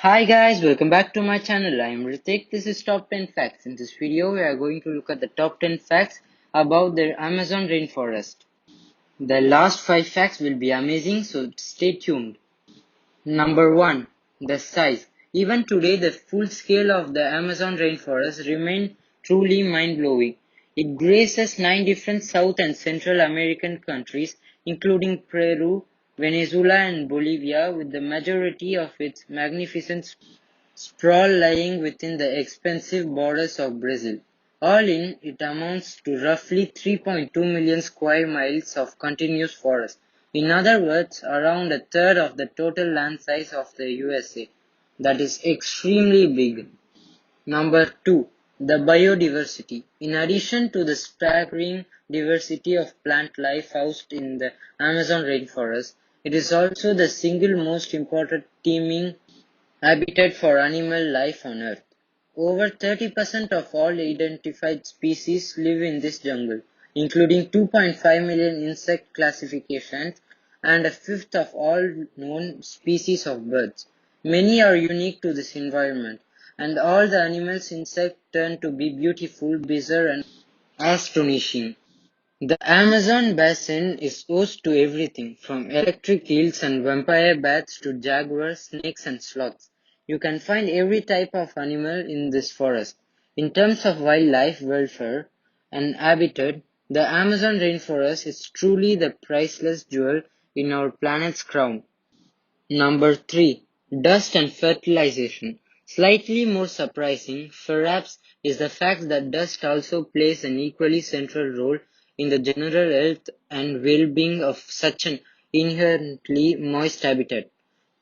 Hi guys, welcome back to my channel. I am Ritik. This is Top 10 Facts. In this video, we are going to look at the top 10 facts about the Amazon rainforest. The last 5 facts will be amazing, so stay tuned. Number 1. The size. Even today, the full scale of the Amazon rainforest remains truly mind-blowing. It graces 9 different South and Central American countries, including Peru, Venezuela, and Bolivia, with the majority of its magnificent sprawl lying within the expansive borders of Brazil. All in, it amounts to roughly 3.2 million square miles of continuous forest. In other words, around a third of the total land size of the USA. That is extremely big. Number 2. The biodiversity. In addition to the staggering diversity of plant life housed in the Amazon rainforest, it is also the single most important teeming habitat for animal life on Earth. Over 30% of all identified species live in this jungle, including 2.5 million insect classifications and a fifth of all known species of birds. Many are unique to this environment, and all the animals insect turn to be beautiful, bizarre, and astonishing. The Amazon basin is host to everything from electric eels and vampire bats to jaguars, snakes, and sloths. You can find every type of animal in this forest. In terms of wildlife welfare and habitat, the Amazon rainforest is truly the priceless jewel in our planet's crown. Number 3. Dust and fertilization. Slightly more surprising, perhaps, is the fact that dust also plays an equally central role in the general health and well-being of such an inherently moist habitat.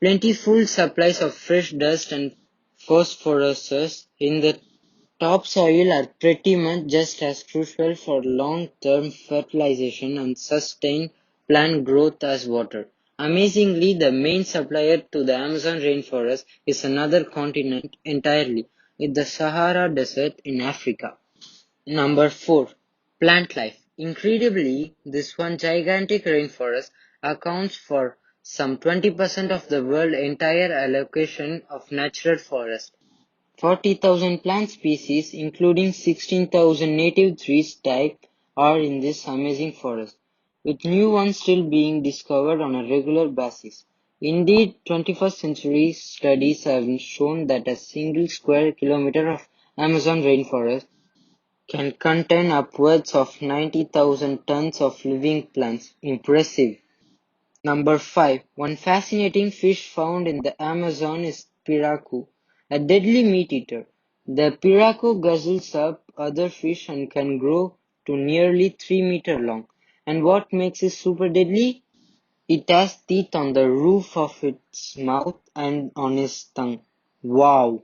Plentiful supplies of fresh dust and phosphorus in the topsoil are pretty much just as crucial for long-term fertilization and sustained plant growth as water. Amazingly, the main supplier to the Amazon rainforest is another continent entirely, with the Sahara Desert in Africa. Number 4. Plant life. Incredibly, this one gigantic rainforest accounts for some 20% of the world's entire allocation of natural forest. 40,000 plant species, including 16,000 native trees type, are in this amazing forest, with new ones still being discovered on a regular basis. Indeed, 21st century studies have shown that a single square kilometer of Amazon rainforest can contain upwards of 90,000 tons of living plants. Impressive. Number 5. One fascinating fish found in the Amazon is Piraku, a deadly meat eater. The Piraku guzzles up other fish and can grow to nearly 3 meters long. And what makes it super deadly? It has teeth on the roof of its mouth and on its tongue. Wow!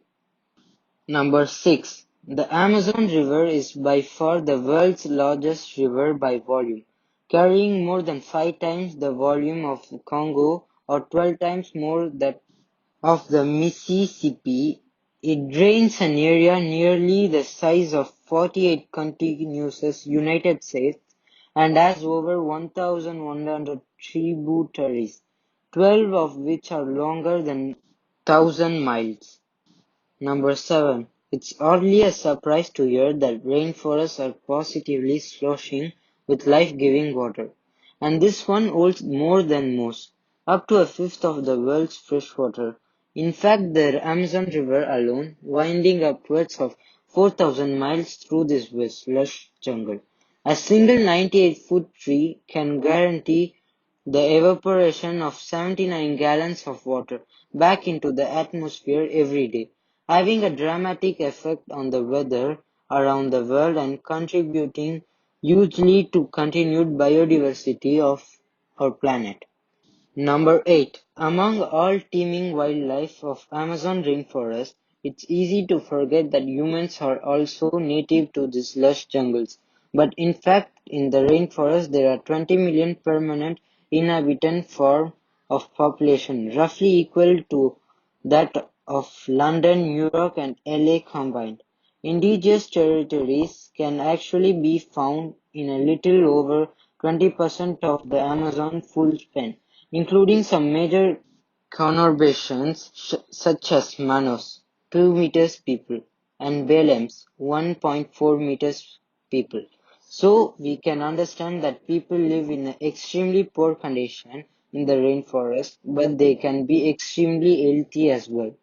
Number 6. The Amazon River is by far the world's largest river by volume, carrying more than 5 times the volume of the Congo or 12 times more that of the Mississippi. It drains an area nearly the size of 48 contiguous United States and has over 1,100 tributaries, 12 of which are longer than 1,000 miles. Number 7. It's hardly a surprise to hear that rainforests are positively sloshing with life-giving water, and this one holds more than most, up to a fifth of the world's freshwater. In fact, the Amazon River alone, winding upwards of 4,000 miles through this lush jungle, a single 98-foot tree can guarantee the evaporation of 79 gallons of water back into the atmosphere every day, having a dramatic effect on the weather around the world and contributing hugely to continued biodiversity of our planet. Number 8. Among all teeming wildlife of Amazon rainforest, it's easy to forget that humans are also native to these lush jungles. But in fact, in the rainforest there are 20 million permanent inhabitant form of population, roughly equal to that of London, New York, and LA combined. Indigenous territories can actually be found in a little over 20% of the Amazon full span, including some major Conurbations such as Manos, 2 meters people, and Balems, 1.4 meters people. So we can understand that people live in an extremely poor condition in the rainforest, but they can be extremely healthy as well.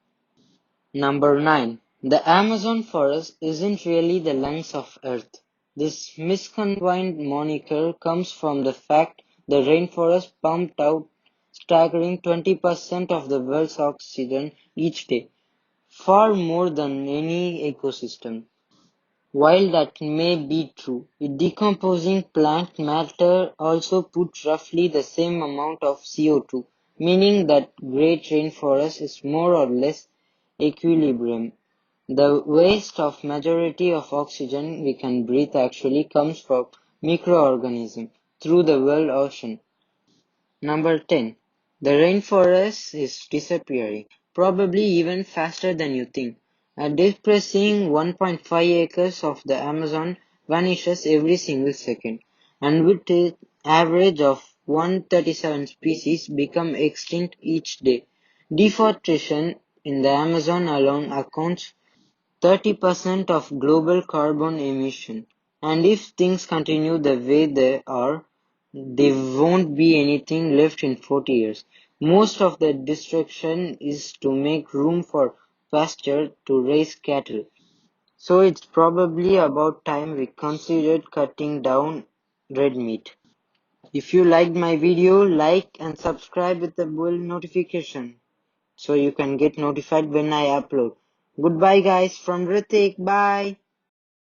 Number 9. The Amazon forest isn't really the lungs of Earth. This misconstrued moniker comes from the fact the rainforest pumped out staggering 20% of the world's oxygen each day, far more than any ecosystem. While that may be true, decomposing plant matter also puts roughly the same amount of CO2, meaning that Great Rainforest is more or less equilibrium. The waste of majority of oxygen we can breathe actually comes from microorganisms through the world ocean. Number 10. The rainforest is disappearing, probably even faster than you think. A depressing 1.5 acres of the Amazon vanishes every single second, and with an average of 137 species become extinct each day. Deforestation in the Amazon alone accounts 30% of global carbon emission, and if things continue the way they are, there won't be anything left in 40 years. Most of the destruction is to make room for pasture to raise cattle. So it's probably about time we considered cutting down red meat. If you liked my video, like and subscribe with the bell notification so you can get notified when I upload. Goodbye guys from Ritik. Bye.